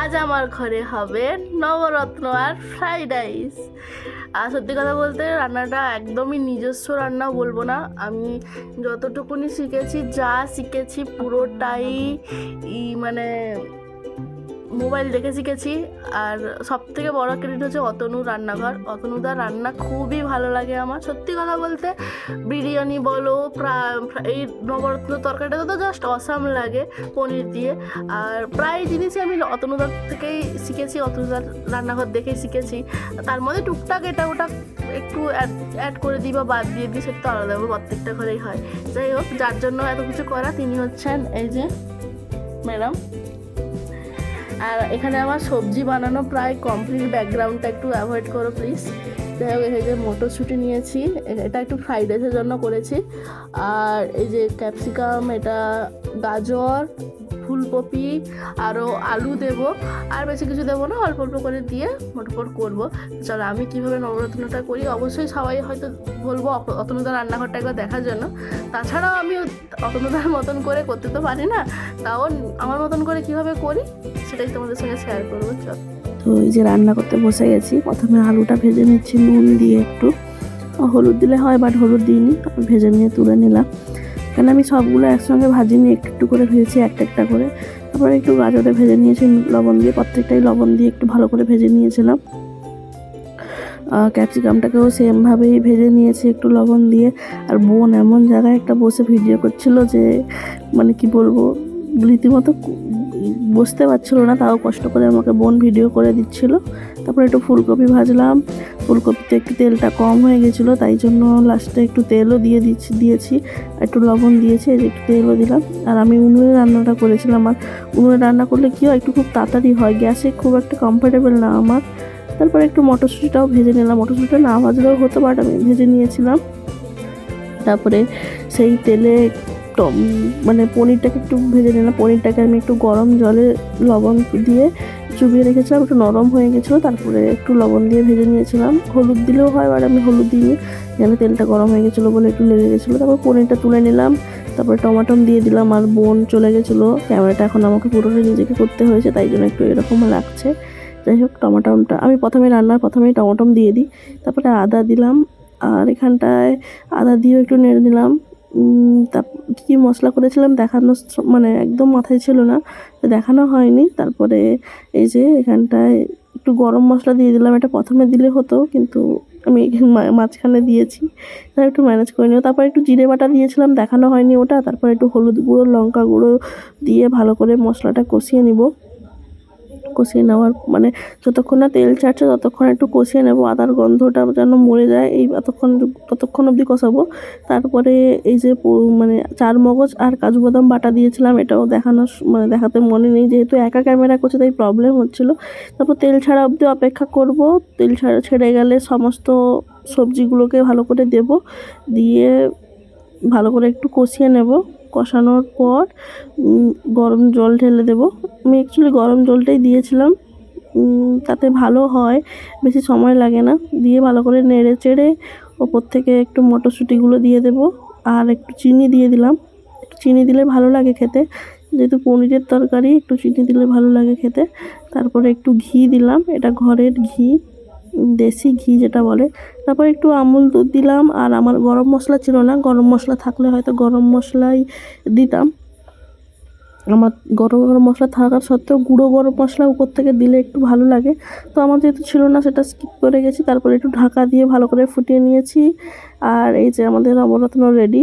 আজ আমার ঘরে হবে নবরত্ন আর ফ্রাইড রাইস। আর সত্যি কথা বলতে রান্নাটা একদমই নিজস্ব রান্না বলবো না, আমি যতটুকুনি শিখেছি যা শিখেছি পুরোটাই মানে মোবাইল দেখে শিখেছি। আর সব থেকে বড় ক্রেডিট হচ্ছে অতনুর রান্নাঘর। অতনুদার রান্না খুবই ভালো লাগে আমার, সত্যি কথা বলতে। বিরিয়ানি বলো, এই নবরত্ন তরকারিটা তো জাস্ট অসাম লাগে পনির দিয়ে। আর প্রায় জিনিসই আমি অতনুদার থেকেই শিখেছি, অতনুদার রান্নাঘর দেখেই শিখেছি। তার মধ্যে টুকটাক এটা ওটা একটু অ্যাড করে দিই বা বাদ দিয়ে দিই, সেটা তো আলাদা প্রত্যেকটা ঘরেই হয়। যাই হোক, যার জন্য এত কিছু করা তিনি হচ্ছেন এই যে ম্যাডাম। আর এখানে আমার সবজি বানানো প্রায় কমপ্লিট, ব্যাকগ্রাউন্ডটা একটু অ্যাভয়েড করো প্লিজ। যাই হোক, এই যে মটরশুঁটি নিয়েছি, এটা একটু ফ্রাইড রাইসের জন্য করেছি। আর এই যে ক্যাপসিকাম, এটা গাজর, ফুলকপি, আরও আলু দেবো। আর বেশি কিছু দেবো না, অল্প অল্প করে দিয়ে মোটপট করবো। চলো আমি কীভাবে নবরত্নটা করি, অবশ্যই সবাই হয়তো বলবো অতনুদার রান্নাঘরটা একবার দেখার জন্য। তাছাড়াও আমি অতনুদার মতন করে করতে তো পারি না, তাও আমার মতন করে কীভাবে করি সেটাই তোমাদের সঙ্গে শেয়ার করবো। চল, তো এই যে রান্না করতে বসে গেছি। প্রথমে আলুটা ভেজে নিচ্ছি নুন দিয়ে, একটু হলুদ দিলে হয় বাট হলুদ দিইনি, ভেজে নিয়ে তুলে নিলাম। কেন আমি সবগুলো একসঙ্গে ভাজিনি, একটু একটু করে ভেজেছি একটা একটা করে। তারপরে একটু গাজরে ভেজে নিয়েছি লবণ দিয়ে, প্রত্যেকটাই লবণ দিয়ে একটু ভালো করে ভেজে নিয়েছিলাম। ক্যাপসিকামটাকেও সেমভাবেই ভেজে নিয়েছি একটু লবণ দিয়ে। আর বোন এমন জায়গায় একটা বসে ভিডিও করছিল যে মানে কি বলবো, রীতিমতো বসতে পারছিলো না, তাও কষ্ট করে আমাকে বোন ভিডিও করে দিচ্ছিল। তারপরে একটু ফুলকপি ভাজলাম, ফুলকপিতে একটু তেলটা কম হয়ে গেছিলো, তাই জন্য লাস্টে একটু তেলও দিয়েছি, একটু লবণ দিয়েছি, এই যে একটু তেলও দিলাম। আর আমি উনুনে রান্নাটা করেছিলাম, আর উনুনে রান্না করলে কী হয়, একটু খুব তাড়াতাড়ি হয়, গ্যাসে খুব একটা কমফোর্টেবল না আমার। তারপরে একটু মটরশুঁটিটাও ভেজে নিলাম, মটরশুঁটিটা না ভাজলেও হতো বাট আমি ভেজে নিয়েছিলাম। তারপরে সেই তেলে মানে পনিরটাকে একটু ভেজে নিলাম। পনিরটাকে আমি একটু গরম জলে লবণ দিয়ে চুবিয়ে রেখেছিলাম, একটু নরম হয়ে গেছিলো, তারপরে একটু লবণ দিয়ে ভেজে নিয়েছিলাম। হলুদ দিলেও হয়, আর আমি হলুদ দিইনি, যেন তেলটা গরম হয়ে গেছিলো বলে একটু লেগে গেছিলো। তারপর পনিরটা তুলে নিলাম, তারপরে টমাটো দিয়ে দিলাম। আর বোন চলে গেছিলো, ক্যামেরাটা এখন আমাকে পুরোটা নিজেকে করতে হয়েছে, তাই জন্য একটু এরকম লাগছে। যাই হোক, টমাটোটা আমি প্রথমেই টমাটো দিয়ে দিই, তারপরে আদা দিলাম। আর এখানটায় আদা দিয়েও একটু নেড়ে নিলাম। কী মশলা করেছিলাম দেখানো মানে একদম মাথায় ছিল না, দেখানো হয়নি। তারপরে এই যে এখানটায় একটু গরম মশলা দিয়ে দিলাম, এটা প্রথমে দিলে হতো কিন্তু আমি মাঝখানে দিয়েছি, তার একটু ম্যানেজ করে নিও। তারপর একটু জিরে বাটা দিয়েছিলাম, দেখানো হয়নি ওটা। তারপর একটু হলুদ গুঁড়ো, লঙ্কা গুঁড়ো দিয়ে ভালো করে মশলাটা কষিয়ে নিব। কষিয়ে নেওয়ার মানে যতক্ষণ না তেল ছাড়ছে ততক্ষণ একটু কষিয়ে নেব, আদার গন্ধটা যেন মরে যায়, এই ততক্ষণ অবধি কষাবো। তারপরে এই যে মানে চারমগজ আর কাজু বাদাম বাটা দিয়েছিলাম, এটাও দেখাতে মনে নেই, যেহেতু একা ক্যামেরা করছে তাই প্রবলেম হচ্ছিলো। তারপর তেল ছাড়া অবধি অপেক্ষা করব। তেল ছেড়ে গেলে সমস্ত সবজিগুলোকে ভালো করে দেব, দিয়ে ভালো করে একটু কষিয়ে নেব। কষানোর পর গরম জল ঢেলে দেবো। আমি অ্যাকচুয়ালি গরম জলটাই দিয়েছিলাম, তাতে ভালো হয়, বেশি সময় লাগে না। দিয়ে ভালো করে নেড়ে চেড়ে ওপর থেকে একটু মটরশুঁটিগুলো দিয়ে দেবো, আর একটু চিনি দিয়ে দিলাম। একটু চিনি দিলে ভালো লাগে খেতে, যেহেতু পনিরের তরকারি, একটু চিনি দিলে ভালো লাগে খেতে। তারপরে একটু ঘি দিলাম, এটা ঘরের ঘি, দেশি ঘি যেটা বলে। তারপর একটু আমুল দুধ দিলাম। আর আমার গরম মশলা ছিল না, গরম মশলা থাকলে হয়তো গরম মশলাই দিতাম। আমার গরম মশলা থাকার সত্ত্বেও গুঁড়ো গরম মশলা উপর থেকে দিলে একটু ভালো লাগে, তো আমার যেহেতু ছিল না সেটা স্কিপ করে গেছি। তারপরে একটু ঢাকা দিয়ে ভালো করে ফুটিয়ে নিয়েছি। আর এই যে আমাদের নবরত্ন রেডি।